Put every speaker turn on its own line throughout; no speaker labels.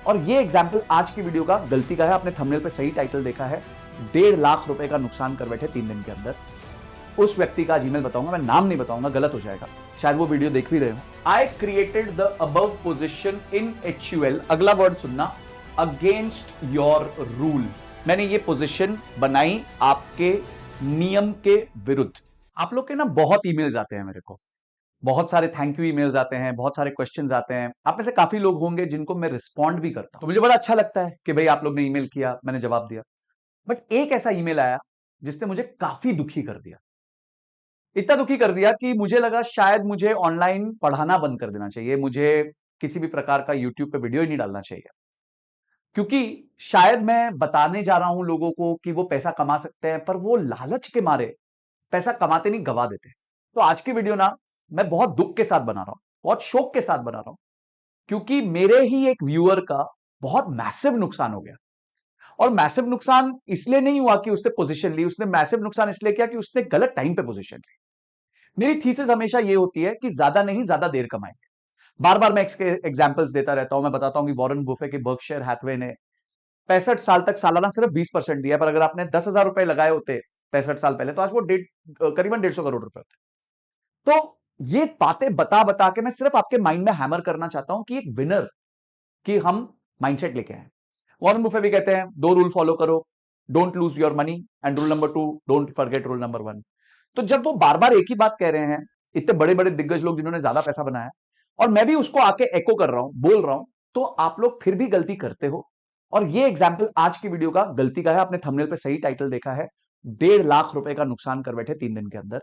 और ये एग्जाम्पल आज की वीडियो का गलती का है। आपने थंबनेल पे सही टाइटल देखा है, 1.5 लाख रुपए का नुकसान कर बैठे 3 दिन के अंदर। उस व्यक्ति का जीमेल बताऊंगा, मैं नाम नहीं बताऊंगा, गलत हो जाएगा, शायद वो वीडियो देख भी रहे हो। आई created the above position in HUL, अगला वर्ड सुनना, अगेंस्ट योर रूल। मैंने ये पोजिशन बनाई आपके नियम के विरुद्ध। आप लोग के ना बहुत ईमेल्स आते हैं मेरे को, बहुत सारे थैंक यू ईमेल्स आते हैं, बहुत सारे क्वेश्चंस आते हैं। आप में से काफी लोग होंगे जिनको मैं रिस्पॉन्ड भी करता हूं, तो मुझे बड़ा अच्छा लगता है कि भाई आप लोग ने ईमेल किया, मैंने जवाब दिया। बट एक ऐसा ईमेल आया जिसने मुझे काफी दुखी कर दिया, इतना दुखी कर दिया कि मुझे लगा शायद मुझे ऑनलाइन पढ़ाना बंद कर देना चाहिए, मुझे किसी भी प्रकार का यूट्यूब पे वीडियो ही नहीं डालना चाहिए, क्योंकि शायद मैं बताने जा रहा हूं लोगों को कि वो पैसा कमा सकते हैं, पर वो लालच के मारे पैसा कमाते नहीं, गवा देते। तो आज की वीडियो ना मैं बहुत दुख के साथ बना रहा हूं, बहुत शोक के साथ बना रहा हूं, क्योंकि मेरे ही एक व्यूअर का बहुत मैसिव नुकसान हो गया। और मैसिव नुकसान इसलिए नहीं हुआ कि उसने पोजीशन ली, उसने मैसिव नुकसान इसलिए किया कि उसने गलत टाइम पे पोजीशन ली। मेरी थीसिस हमेशा ये होती है कि ज्यादा नहीं, ज्यादा देर कमाएंगे। बार बार मैं इसके एग्जांपल्स देता रहता हूं। मैं बताता हूं कि वॉरेन बुफे के बर्कशायर हैथवे ने 65 साल तक सालाना सिर्फ 20% दिया, पर अगर आपने 10,000 रुपए लगाए होते 65 साल पहले, तो आज वो करीबन 150 करोड़ रुपए होते। तो ये बातें बता बता के मैं सिर्फ आपके माइंड में हैमर करना चाहता हूं कि एक विनर की हम माइंडसेट लेके आए। वॉरेन बुफे भी कहते हैं 2 रूल फॉलो करो, don't lose your money, and rule number 2, don't forget rule number 1। तो जब वो बार बार एक ही बात कह रहे हैं, इतने बड़े बड़े दिग्गज लोग जिन्होंने ज्यादा पैसा बनाया, और मैं भी उसको आके एको कर रहा हूं, बोल रहा हूं, तो आप लोग फिर भी गलती करते हो। और ये एग्जाम्पल आज की वीडियो का गलती का है। आपने थंबनेल पे सही टाइटल देखा है, 1.5 लाख रुपए का नुकसान कर बैठे 3 दिन के अंदर।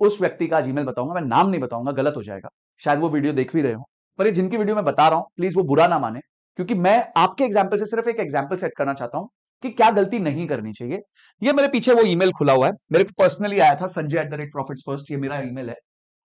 उस व्यक्ति का जीमेल बताऊंगा, मैं नाम नहीं बताऊंगा, गलत हो जाएगा, शायद वो वीडियो देख भी रहे हो। पर ये जिनकी वीडियो मैं बता रहा हूं, प्लीज वो बुरा ना माने, क्योंकि मैं आपके एग्जाम्पल से सिर्फ एक एग्जाम्पल सेट करना चाहता हूं कि क्या गलती नहीं करनी चाहिए। ये मेरे पीछे वो ईमेल खुला हुआ है, मेरे को पर्सनली आया था, sanjay@profitsfirst, ये मेरा ईमेल है।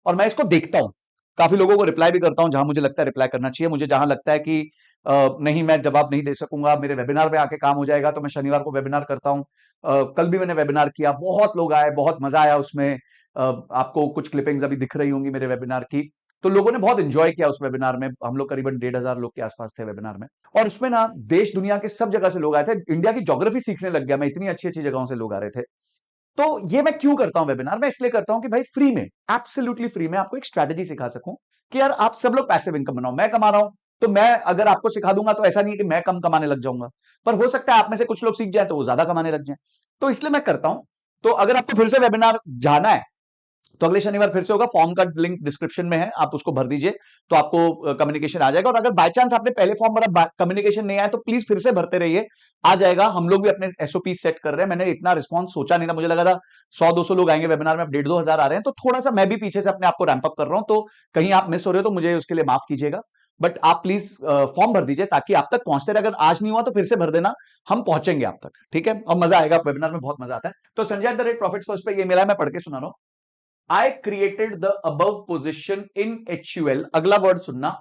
और मैं इसको देखता हूं, काफी लोगों को रिप्लाई भी करता हूं जहां मुझे लगता है रिप्लाई करना चाहिए। मुझे जहां लगता है कि नहीं, मैं जवाब नहीं दे सकूंगा, मेरे वेबिनार में आके काम हो जाएगा, तो मैं शनिवार को वेबिनार करता हूं। कल भी मैंने वेबिनार किया, बहुत लोग आए, बहुत मजा आया उसमें। आपको कुछ क्लिपिंग्स अभी दिख रही होंगी मेरे वेबिनार की। तो लोगों ने बहुत एंजॉय किया उस वेबिनार में, हम लोग करीबन 1,500 लोग के आसपास थे वेबिनार में। और उसमें ना देश दुनिया के सब जगह से लोग आए थे, इंडिया की ज्योग्राफी सीखने लग गया मैं, इतनी अच्छी अच्छी जगहों से लोग आ रहे थे। तो ये मैं क्यों करता हूं वेबिनार? मैं इसलिए करता हूं कि भाई फ्री में, एब्सोल्युटली फ्री में आपको एक स्ट्रेटेजी सिखा सकूं कि यार आप सब लोग पैसिव इनकम बनाओ। मैं कमा रहा हूं, तो मैं अगर आपको सिखा दूंगा तो ऐसा नहीं है कि मैं कम कमाने लग जाऊंगा, पर हो सकता है आप में से कुछ लोग सीख जाए तो वो ज्यादा कमाने लग जाए। तो इसलिए मैं करता हूं। तो अगर आपको फिर से वेबिनार जाना है, तो अगले शनिवार फिर से होगा, फॉर्म का लिंक डिस्क्रिप्शन में है, आप उसको भर दीजिए, तो आपको कम्युनिकेशन आ जाएगा। और अगर बाय चांस आपने पहले फॉर्म भरा, कम्युनिकेशन नहीं आया, तो प्लीज फिर से भरते रहिए, आ जाएगा। हम लोग भी अपने SOP सेट कर रहे हैं। मैंने इतना रिस्पॉन्स सोचा नहीं था, मुझे लगा था 100-200 लोग आएंगे वेबिनार में, अब 1,500-2,000 आ रहे हैं, तो थोड़ा सा मैं भी पीछे से अपने आप को रैंप अप कर रहा हूं। तो कहीं आप मिस हो रहे हो तो मुझे उसके लिए माफ कीजिएगा। बट आप प्लीज फॉर्म भर दीजिए ताकि आप तक पहुंचते रहे। अगर आज नहीं हुआ तो फिर से भर देना, हम पहुंचेंगे आप तक, ठीक है? और मजा आएगा, वेबिनार में बहुत मजा आता है। तो sanjay@profitsfirst पे ये मिला है, मैं पढ़ के सुना रहा हूं। I created the above position in HUL, अगला वर्ड सुनना,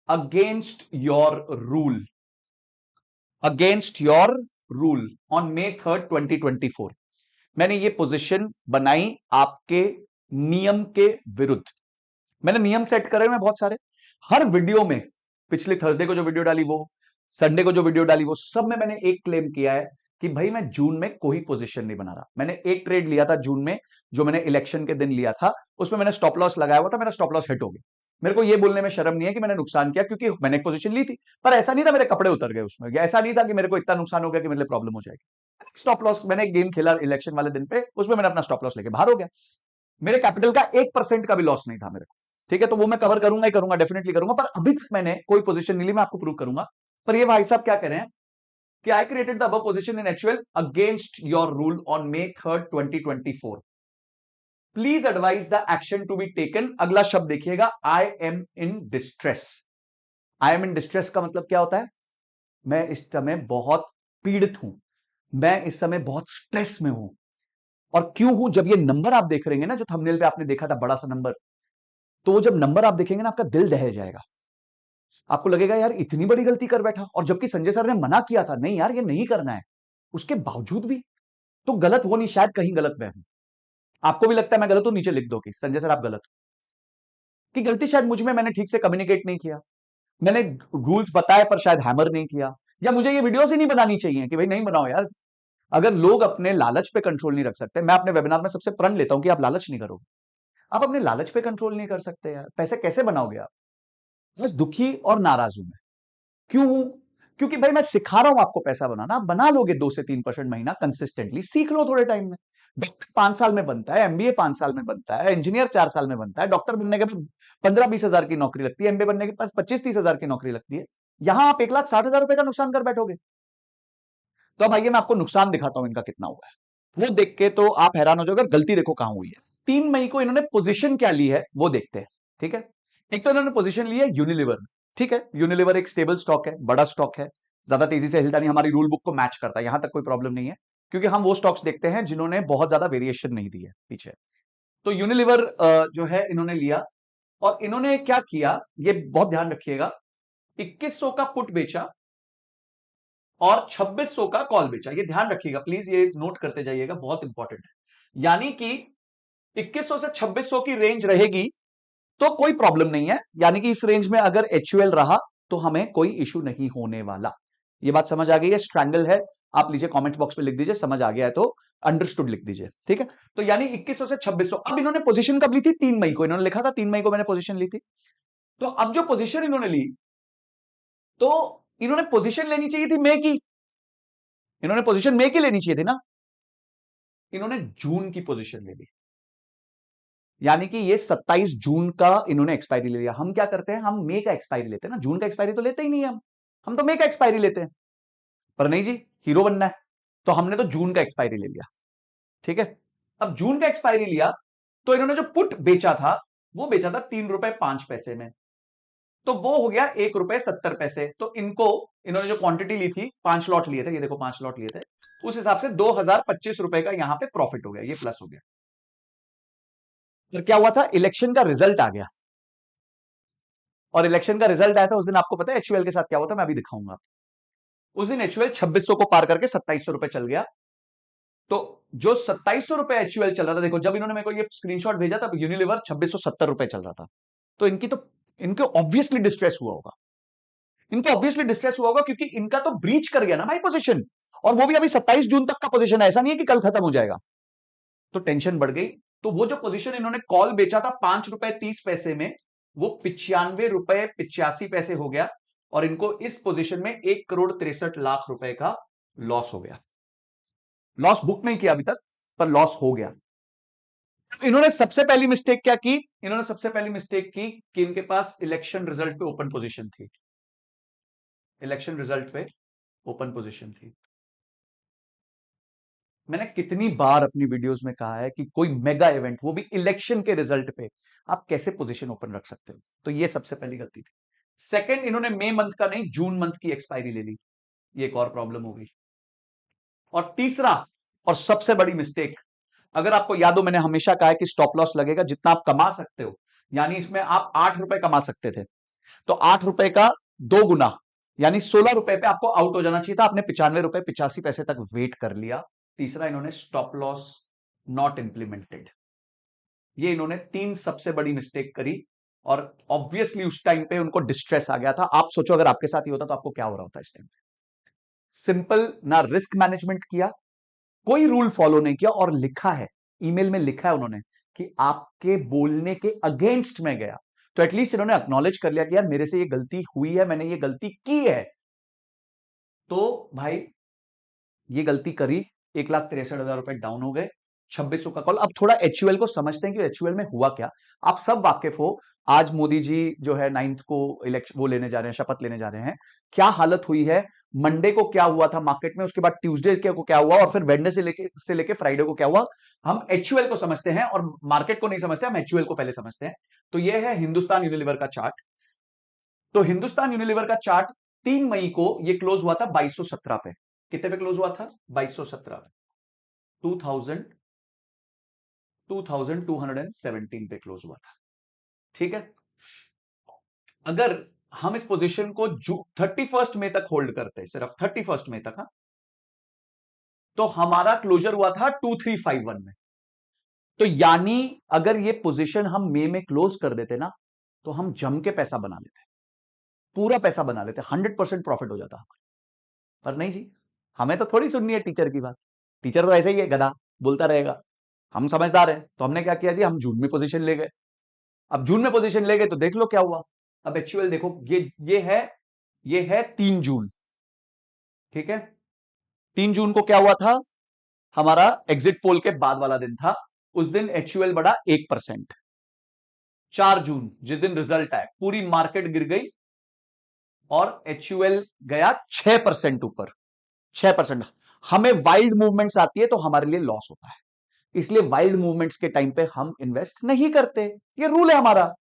against your rule, against your rule on May 3rd 2024। मैंने ये पोजीशन बनाई आपके नियम के विरुद्ध। मैंने नियम सेट करे हैं बहुत सारे, हर वीडियो में, पिछले थर्सडे को जो वीडियो डाली वो, संडे को जो वीडियो डाली वो, सब में मैंने एक क्लेम किया है कि भाई मैं जून में कोई पोजीशन नहीं बना रहा। मैंने एक ट्रेड लिया था जून में, जो मैंने इलेक्शन के दिन लिया था, उसमें मैंने स्टॉप लॉस लगाया हुआ था, मेरा स्टॉप लॉस हिट हो गया। मेरे को ये बोलने में शर्म नहीं है कि मैंने नुकसान किया, क्योंकि मैंने एक पोजीशन ली थी, पर ऐसा नहीं था मेरे कपड़े उतर गए उसमें, या ऐसा नहीं था कि मेरे को इतना नुकसान हो गया कि मेरे लिए प्रॉब्लम हो जाएगी। स्टॉप लॉस, मैंने एक गेम खेला इलेक्शन वाले दिन पे, उसमें मैंने अपना स्टॉप लॉस लेके बाहर हो गया। मेरे कैपिटल का 1% का भी लॉस नहीं था मेरे को, ठीक है? तो वो मैं कवर करूंगा ही करूंगा, डेफिनेटली करूंगा। पर अभी तक मैंने कोई पोजीशन नहीं ली, मैं आपको प्रूव करूंगा। पर ये भाई साहब क्या कह रहे हैं कि I created the above position in HUL against your rule on May 3rd 2024। Please advise the action to be taken. अगला शब्द देखिएगा, I am in distress. I am in distress का मतलब क्या होता है? मैं इस समय बहुत पीड़ित हूं, मैं इस समय बहुत स्ट्रेस में हूं। और क्यों हूं? जब ये नंबर आप देख रहे हैं ना, जो थंबनेल पे आपने देखा था बड़ा सा नंबर, तो वो जब नंबर आप देखेंगे ना, आपका दिल दहल जाएगा। आपको लगेगा यार इतनी बड़ी गलती कर बैठा, और जबकि संजय सर ने मना किया था, नहीं यार ये नहीं करना है, उसके बावजूद भी। तो गलत वो नहीं, शायद कहीं गलत मैं हूं। आपको भी लगता है मैं गलत हूं? नीचे लिख दो कि संजय सर आप गलत हो, कि गलती शायद मुझ में, मैंने ठीक से कम्युनिकेट नहीं किया, मैंने रूल्स बताए पर शायद हैमर नहीं किया, या मुझे ये वीडियोस ही नहीं बनानी चाहिए कि भाई नहीं बनाओ यार। अगर लोग अपने लालच पे कंट्रोल नहीं रख सकते, मैं अपने वेबिनार में सबसे प्रण लेता हूं कि आप लालच नहीं करोगे। आप अपने लालच पे कंट्रोल नहीं कर सकते यार, पैसे कैसे बनाओगे आप? बस दुखी और नाराज हूं मैं। क्यों हूं? क्योंकि भाई मैं सिखा रहा हूं आपको पैसा बनाना, आप बना लोगे 2 से 3% महीना कंसिस्टेंटली, सीख लो थोड़े टाइम में। डॉक्टर 5 साल में बनता है, एमबीए 5 साल में बनता है, इंजीनियर 4 साल में बनता है, डॉक्टर बनने के बाद 15-20 हजार की नौकरी लगती है, एमबीए बनने के पास 25-30 हजार की नौकरी लगती है। यहां आप 1,60,000 रुपए का नुकसान कर बैठोगे। तो अब आइए मैं आपको नुकसान दिखाता हूं इनका कितना हुआ है। वो देख के तो आप हैरान हो जाओगे, गलती देखो कहां हुई है। 3 मई को इन्होंने पोजीशन क्या ली है वो देखते हैं। ठीक है, एक तो इन्होंने पोजीशन ली है यूनिलीवर में। ठीक है, यूनिलीवर एक स्टेबल स्टॉक है, बड़ा स्टॉक है, ज्यादा तेजी से हिलता नहीं, हमारी रूल बुक को मैच करता है, यहां तक कोई प्रॉब्लम नहीं है, क्योंकि हम वो स्टॉक्स देखते हैं जिन्होंने बहुत ज्यादा वेरिएशन नहीं दी है पीछे। तो यूनिलीवर जो है इन्होंने लिया, और इन्होंने क्या किया ये बहुत ध्यान रखिएगा, 2100 का पुट बेचा और 2600 का कॉल बेचा। ये ध्यान रखिएगा प्लीज, ये नोट करते जाइएगा, बहुत इंपॉर्टेंट है। यानी कि 2100 से 2600 की रेंज रहेगी तो कोई प्रॉब्लम नहीं है, यानी कि इस रेंज में अगर एचयूएल रहा तो हमें कोई इशू नहीं होने वाला। ये बात समझ आ गई है? स्ट्रैंगल है, आप लीजिए कमेंट बॉक्स में लिख दीजिए, समझ आ गया है तो अंडरस्टूड लिख दीजिए। ठीक है, तो यानी 2100 से 2600। अब इन्होंने पोजीशन कब ली थी? 3 मई को इन्होंने लिखा था, 3 मई को मैंने पोजीशन ली थी। तो अब जो पोजीशन इन्होंने ली, तो इन्होंने पोजीशन लेनी चाहिए थी मई की, इन्होंने पोजीशन मई की लेनी चाहिए थी ना, इन्होंने जून की पोजीशन ले ली। यानी कि ये 27 जून का इन्होंने एक्सपायरी ले लिया। हम क्या करते हैं, हम मई का एक्सपायरी लेते हैं ना, जून का एक्सपायरी तो लेते ही नहीं है हम तो मई का एक्सपायरी लेते हैं। पर नहीं जी, हीरो बनना है तो हमने तो जून का एक्सपायरी ले लिया। ठीक है, अब जून का एक्सपायरी लिया तो इन्होंने जो पुट बेचा था वो बेचा था 3 रुपए 5 पैसे में, तो वो हो गया 1 रुपए 70 पैसे। तो इनको, इन्होंने जो क्वांटिटी ली थी, 5 लॉट लिए थे, ये देखो 5 लॉट लिए थे, उस हिसाब से 2025 रुपए का यहां पे प्रॉफिट हो गया, ये प्लस हो गया। फिर क्या हुआ था, इलेक्शन का रिजल्ट आ गया, और इलेक्शन का रिजल्ट आया था उस दिन, आपको पता है एचयूएल के साथ क्या हुआ था, मैं अभी दिखाऊंगा। उस दिन एचयूएल 2600 को पार करके 2700 रुपए चल गया। तो जो 2700 रुपए एचयूएल चल रहा था, देखो जब इन्होंने मेरे को ये स्क्रीनशॉट भेजा तब यूनिलीवर 2670 रुपए चल रहा था। तो इनको ऑब्वियसली डिस्ट्रेस हुआ होगा, इनको ऑब्वियसली डिस्ट्रेस हुआ होगा, क्योंकि इनका तो ब्रीच कर गया ना भाई पोजीशन, और वो भी अभी 27 जून तक का पोजीशन है, ऐसा नहीं है कि कल खत्म हो जाएगा। तो टेंशन बढ़ गई। तो वो जो पोजीशन इन्होंने कॉल बेचा था 5 रुपए 30 पैसे में, वो 95 रुपए 85 पैसे हो गया, और इनको इस पोजीशन में 1,63,00,000 रुपए का लॉस हो गया। लॉस बुक नहीं किया अभी तक, पर लॉस हो गया। इन्होंने सबसे पहली मिस्टेक क्या की, इन्होंने सबसे पहली मिस्टेक की कि इनके पास इलेक्शन रिजल्ट पे ओपन पोजीशन थी, इलेक्शन रिजल्ट पे ओपन पोजीशन थी। मैंने कितनी बार अपनी वीडियोस में कहा है कि कोई मेगा इवेंट, वो भी इलेक्शन के रिजल्ट पे, आप कैसे पोजीशन ओपन रख सकते हो? तो ये सबसे पहली गलती थी। सेकंड, इन्होंने मई मंथ का नहीं, जून मंथ की एक्सपायरी ले ली, ये एक और प्रॉब्लम हो गई। और तीसरा और सबसे बड़ी मिस्टेक, अगर आपको याद हो मैंने हमेशा कहा है कि स्टॉप लॉस लगेगा जितना आप कमा सकते हो, यानी इसमें आप 8 रुपए कमा सकते थे, तो 8 रुपए का 2 गुना, यानी 16 रुपए पे आपको आउट हो जाना चाहिए था, आपने 95 रुपए 85 पैसे तक वेट कर लिया। तीसरा, इन्होंने स्टॉप लॉस नॉट इंप्लीमेंटेड, ये इन्होंने 3 सबसे बड़ी मिस्टेक करी, और ऑब्वियसली उस टाइम पे उनको डिस्ट्रेस आ गया था। आप सोचो अगर आपके साथ ही होता तो आपको क्या हो रहा होता इस टाइम पे? सिंपल ना रिस्क मैनेजमेंट किया, कोई रूल फॉलो नहीं किया, और लिखा है, ईमेल में लिखा है उन्होंने कि आपके बोलने के अगेंस्ट में गया। तो एटलीस्ट इन्होंने एक्नॉलेज कर लिया कि यार मेरे से ये गलती हुई है, मैंने ये गलती की है। तो भाई ये गलती करी, 1,63,000 रुपए डाउन हो गए, 2600 का कॉल। अब थोड़ा एचयूएल को समझते हैं कि एचयूएल में हुआ क्या। आप सब वाकिफ हो, आज मोदी जी जो है 9th को इलेक्शन वो लेने जा रहे हैं, शपथ लेने जा रहे हैं, क्या हालत हुई है, मंडे को क्या हुआ था मार्केट में, उसके बाद ट्यूसडे को क्या हुआ, और फिर वेडनेसडे से लेके फ्राइडे को क्या हुआ। हम एचयूएल को समझते हैं और मार्केट को नहीं समझते, हम एचयूएल को पहले समझते हैं। तो यह है हिंदुस्तान यूनिलीवर का चार्ट। तो हिंदुस्तान यूनिलीवर का चार्ट 3 मई को ये क्लोज हुआ था 2217 पे। कितने पे क्लोज हुआ था? 2217 पे, 2000 2217 पे क्लोज हुआ था। ठीक है, अगर हम इस पोजीशन को 31 मई तक होल्ड करते, सिर्फ 31 मई तक, हाँ, तो हमारा क्लोजर हुआ था 2351 में। तो यानी अगर ये पोजीशन हम मई में क्लोज कर देते ना, तो हम जम के पैसा बना लेते। पूरा पैसा बना लेते, 100% प्रॉफिट हो जाता। पर नहीं जी, हमें तो थोड़ी सुननी है टीचर की बात। टीचर तो ऐसे ही है, गधा, बोलता रहेगा। हम समझदार हैं, तो हमने क्या किया जी, हम जून में पोजीशन ले गए। अब जून में पोजीशन ले गए तो देख लो क्या हुआ। अब एक्चुअल देखो, ये है 3 जून, ठीक है। 3 जून को क्या हुआ था, हमारा एग्जिट पोल के बाद वाला दिन था। उस दिन एचयूएल बढ़ा 1%। 4 जून, जिस दिन रिजल्ट आया, पूरी मार्केट गिर गई और एचयूएल गया 6% ऊपर। 6%। हमें वाइल्ड मूवमेंट्स आती है तो हमारे लिए लॉस होता है, इसलिए वाइल्ड मूवमेंट्स के टाइम पे हम इन्वेस्ट नहीं करते, ये रूल है हमारा।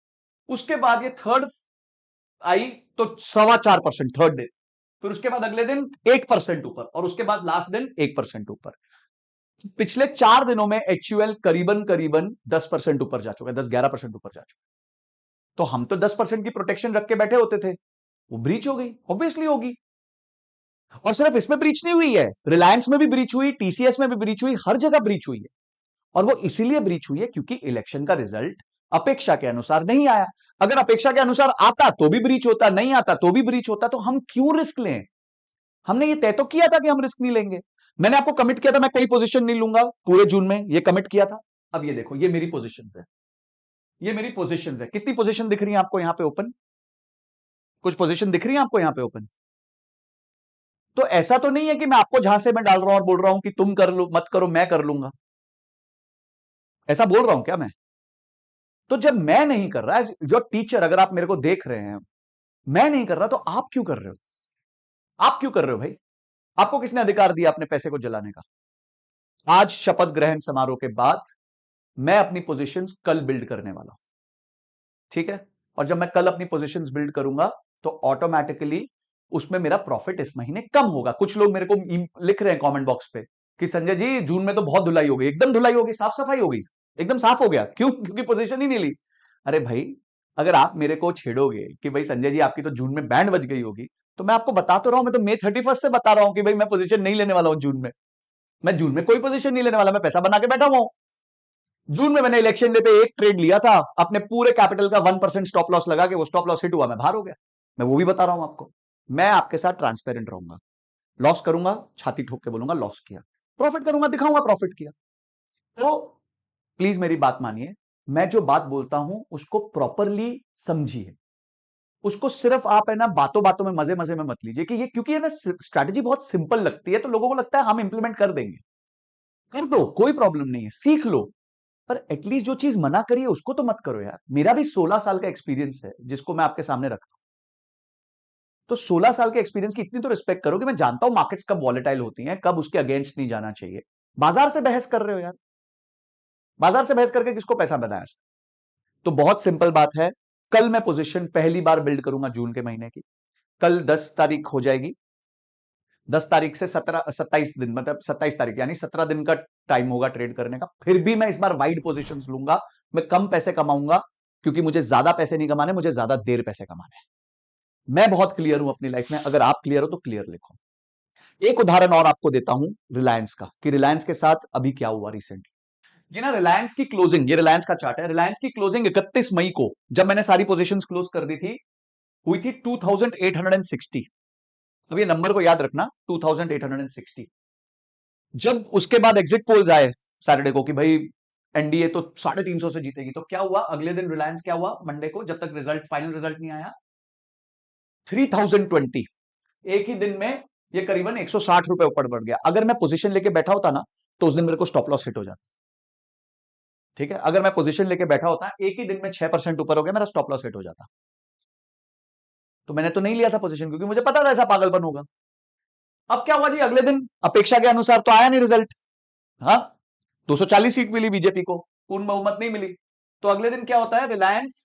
उसके बाद ये थर्ड आई तो 4.25% थर्ड डे, फिर उसके बाद अगले दिन 1% ऊपर, और उसके बाद लास्ट दिन 1% ऊपर। पिछले 4 दिनों में एचयूएल करीबन करीबन 10% ऊपर जा चुका है, 10-11% ऊपर जा चुका है। तो हम तो 10% की प्रोटेक्शन रख के बैठे होते थे, वो ब्रीच हो गई, ऑब्वियसली होगी। और सिर्फ इसमें ब्रीच नहीं हुई है, रिलायंस में भी ब्रीच हुई, टीसीएस में भी ब्रीच हुई, हर जगह ब्रीच हुई है। और वो इसीलिए ब्रीच हुई है क्योंकि इलेक्शन का रिजल्ट अपेक्षा के अनुसार नहीं आया। अगर अपेक्षा के अनुसार आता तो भी ब्रीच होता, नहीं आता तो भी ब्रीच होता, तो हम क्यों रिस्क लें। हमने ये तय तो किया था कि हम रिस्क नहीं लेंगे। मैंने आपको कमिट किया था मैं कोई पोजीशन नहीं लूंगा पूरे जून में, ये कमिट किया था। अब ये देखो, ये मेरी पोजीशन है, ये मेरी पोजीशन है। कितनी पोजीशन दिख रही है आपको यहां पे ओपन, कुछ पोजीशन दिख रही है आपको यहां पे ओपन। तो ऐसा तो नहीं है कि मैं आपको जहां से मैं डाल रहा हूं और बोल रहा हूं कि तुम कर लो मत करो, मैं कर लूंगा, ऐसा बोल रहा हूं क्या मैं। तो जब मैं नहीं कर रहा, योर टीचर, अगर आप मेरे को देख रहे हैं, मैं नहीं कर रहा, तो आप क्यों कर रहे हो, आप क्यों कर रहे हो भाई। आपको किसने अधिकार दिया अपने पैसे को जलाने का। आज शपथ ग्रहण समारोह के बाद मैं अपनी पोजीशंस कल बिल्ड करने वाला हूं, ठीक है। और जब मैं कल अपनी पोजीशंस बिल्ड करूंगा तो ऑटोमेटिकली उसमें मेरा प्रॉफिट इस महीने कम होगा। कुछ लोग मेरे को लिख रहे हैं कमेंट बॉक्स पे कि संजय जी जून में तो बहुत धुलाई हो गई, एकदम धुलाई हो गई, साफ सफाई हो गई, एकदम साफ हो गया, क्यों, क्योंकि पोजीशन ही नहीं ली। अरे भाई, अगर आप मेरे को छेड़ोगे कि भाई संजय जी आपकी तो जून में बैंड बज गई होगी, तो मैं आपको बता तो रहा हूं, मैं तो May 31 से बता रहा हूं कि भाई मैं पोजीशन नहीं लेने वाला हूं जून में। मैं जून में कोई पोजीशन नहीं लेने वाला, मैं पैसा बना के बैठा हुआ हूं। जून में मैंने इलेक्शन डे पे एक ट्रेड लिया था, अपने पूरे कैपिटल का 1% स्टॉप लॉस लगा के, वो स्टॉप लॉस हिट हुआ, मैं बाहर हो गया। मैं वो भी बता रहा हूं आपको। मैं आपके साथ ट्रांसपेरेंट रहूंगा। लॉस करूंगा, छाती ठोक के बोलूंगा लॉस किया, प्रॉफिट करूंगा, दिखाऊंगा प्रॉफिट किया। तो प्लीज मेरी बात मानिए, मैं जो बात बोलता हूं उसको प्रॉपरली समझिए। उसको सिर्फ आप है ना बातों बातों में मजे मजे में मत लीजिए कि ये, क्योंकि है ना स्ट्रैटेजी बहुत सिंपल लगती है तो लोगों को लगता है हम इंप्लीमेंट कर देंगे। कर दो, कोई प्रॉब्लम नहीं है, सीख लो। पर एटलीस्ट जो चीज मना करी है उसको तो मत करो यार। मेरा भी 16 साल का एक्सपीरियंस है जिसको मैं आपके सामने रखता हूं। तो 16 साल के एक्सपीरियंस की इतनी तो रिस्पेक्ट करो कि मैं जानता हूं मार्केट्स कब वॉलेटाइल होती हैं, कब उसके अगेंस्ट नहीं जाना चाहिए। बाजार से बहस कर रहे हो यार, बाजार से बहस करके किसको पैसा बनाया। तो बहुत सिंपल बात है, कल मैं पोजीशन पहली बार बिल्ड करूंगा जून के महीने की। कल 10 तारीख हो जाएगी, 10 तारीख से 17 27 दिन, मतलब 27 तारीख यानी 17 दिन का टाइम होगा ट्रेड करने का। फिर भी मैं इस बार वाइड पोजीशंस लूंगा। मैं कम पैसे कमाऊंगा क्योंकि मुझे ज्यादा पैसे नहीं कमाने, मुझे ज्यादा देर पैसे कमाने हैं। मैं बहुत क्लियर हूं अपनी लाइफ में, अगर आप क्लियर हो तो क्लियर लिखो। एक उदाहरण और आपको देता हूं रिलायंस का, कि रिलायंस के साथ अभी क्या हुआ रिसेंटली। ये ना रिलायंस की क्लोजिंग, ये रिलायंस का चार्ट है। रिलायंस की क्लोजिंग 31 मई को, जब मैंने सारी पोजीशंस क्लोज कर दी थी, हुई थी 2860। अब ये नंबर को याद रखना, 2860। जब उसके बाद एग्जिट पोल्स आए सैटरडे को कि भाई एनडीए तो 350 से जीतेगी, तो क्या हुआ अगले दिन रिलायंस, क्या हुआ मंडे को, जब तक रिजल्ट फाइनल रिजल्ट नहीं आया, 3020। एक ही दिन में ये करीबन 160 रुपए ऊपर बढ़ गया। अगर मैं पोजीशन लेके बैठा होता ना तो उस दिन मेरे को स्टॉप लॉस हिट हो जाता। ठीक है, अगर मैं पोजीशन लेके बैठा होता, एक ही दिन में 6% ऊपर हो गया, मेरा स्टॉप लॉस हिट हो जाता। तो मैंने तो नहीं लिया था पोजीशन क्योंकि मुझे पता था ऐसा पागलपन होगा। अब क्या हुआ जी, अगले दिन अपेक्षा के अनुसार तो आया नहीं रिजल्ट। हाँ, 240 सीट मिली बीजेपी को, पूर्ण बहुमत नहीं मिली। तो अगले दिन क्या होता है, रिलायंस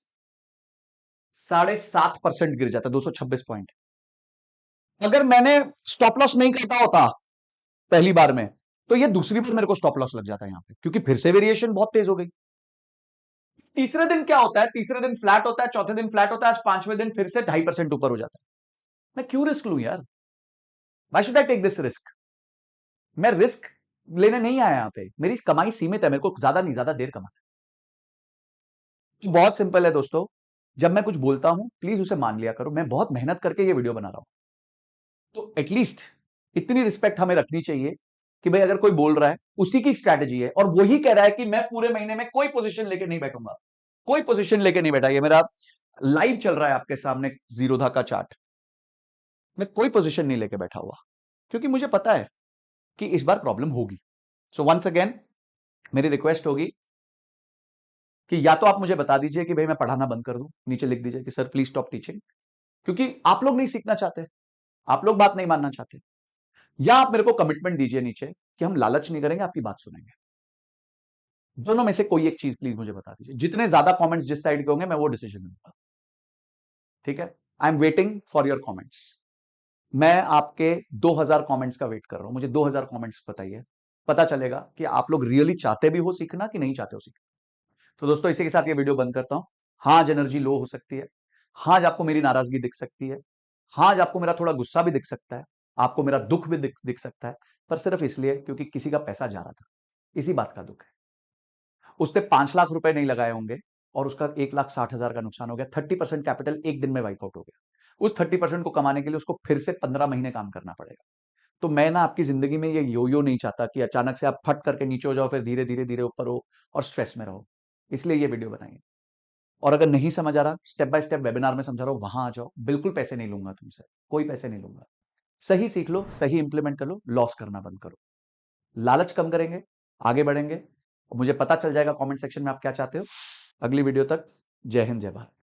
7.5% गिर जाता है, 226 पॉइंट। अगर मैंने स्टॉप लॉस नहीं काटा होता पहली बार में, तो ये दूसरी बार मेरे को स्टॉप लॉस लग जाता है यहां पे, क्योंकि फिर से वेरिएशन बहुत तेज हो गई। तीसरे दिन क्या होता है, तीसरे दिन फ्लैट होता है, चौथे दिन फ्लैट होता है, आज पांचवें दिन फिर से 2.5% ऊपर हो जाता है। मैं क्यों रिस्क लूं यार, why should I take this risk. मैं रिस्क लेने नहीं आया यहां पे, मेरी कमाई सीमित है, मेरे को ज्यादा नहीं, ज्यादा देर कमाना है। तो बहुत सिंपल है दोस्तों, जब मैं कुछ बोलता हूं प्लीज उसे मान लिया करो, मैं बहुत मेहनत करके ये वीडियो बना रहा हूं। तो एटलीस्ट इतनी रिस्पेक्ट हमें रखनी चाहिए कि भाई अगर कोई बोल रहा है, उसी की स्ट्रैटेजी है और वही कह रहा है कि मैं पूरे महीने में कोई पोजीशन लेके नहीं बैठूंगा, कोई पोजीशन लेके नहीं बैठा। ये मेरा लाइव चल रहा है आपके सामने, जीरोधा का चार्ट। मैं कोई पोजीशन नहीं लेके बैठा हुआ, क्योंकि मुझे पता है कि इस बार प्रॉब्लम होगी। सो वंस अगेन मेरी रिक्वेस्ट होगी कि या तो आप मुझे बता दीजिए कि भाई मैं पढ़ाना बंद कर दूं, नीचे लिख दीजिए कि सर प्लीज स्टॉप टीचिंग, क्योंकि आप लोग नहीं सीखना चाहते, आप लोग बात नहीं मानना चाहते। या आप मेरे को कमिटमेंट दीजिए नीचे कि हम लालच नहीं करेंगे, आपकी बात सुनेंगे। दोनों में से कोई एक चीज प्लीज मुझे बता दीजिए। जितने ज्यादा कमेंट्स जिस साइड के होंगे मैं वो डिसीजन लूंगा। ठीक है, I am waiting for your comments. मैं आपके 2000 कमेंट्स का वेट कर रहा हूं, मुझे 2000 कमेंट्स बताइए, पता चलेगा कि आप लोग रियली चाहते भी हो सीखना कि नहीं चाहते हो सीखना। तो दोस्तों इसी के साथ ये वीडियो बंद करता हूं। हाँ, आज एनर्जी लो हो सकती है, हाँ आज आपको मेरी नाराजगी दिख सकती है, हाँ आज आपको मेरा थोड़ा गुस्सा भी दिख सकता है, आपको मेरा दुख भी दिख सकता है, पर सिर्फ इसलिए क्योंकि किसी का पैसा जा रहा था, इसी बात का दुख है। उसने 5 लाख रुपए नहीं लगाए होंगे और उसका 1,60,000 का नुकसान हो गया। 30% कैपिटल एक दिन में वाइप आउट हो गया। उस 30% को कमाने के लिए उसको फिर से 15 महीने काम करना पड़ेगा। तो मैं ना आपकी जिंदगी में ये यो यो नहीं चाहता कि अचानक से आप फट करके नीचे हो जाओ, फिर धीरे धीरे धीरे ऊपर हो और स्ट्रेस में रहो। इसलिए ये वीडियो बनाई है। और अगर नहीं समझ आ रहा, स्टेप बाय स्टेप वेबिनार में समझा रहा हूं, वहां आ जाओ। बिल्कुल पैसे नहीं लूंगा तुमसे, कोई पैसे नहीं लूंगा। सही सीख लो, सही इंप्लीमेंट कर लो, लॉस करना बंद करो। लालच कम करेंगे, आगे बढ़ेंगे। मुझे पता चल जाएगा कमेंट सेक्शन में आप क्या चाहते हो। अगली वीडियो तक जय हिंद, जय भारत।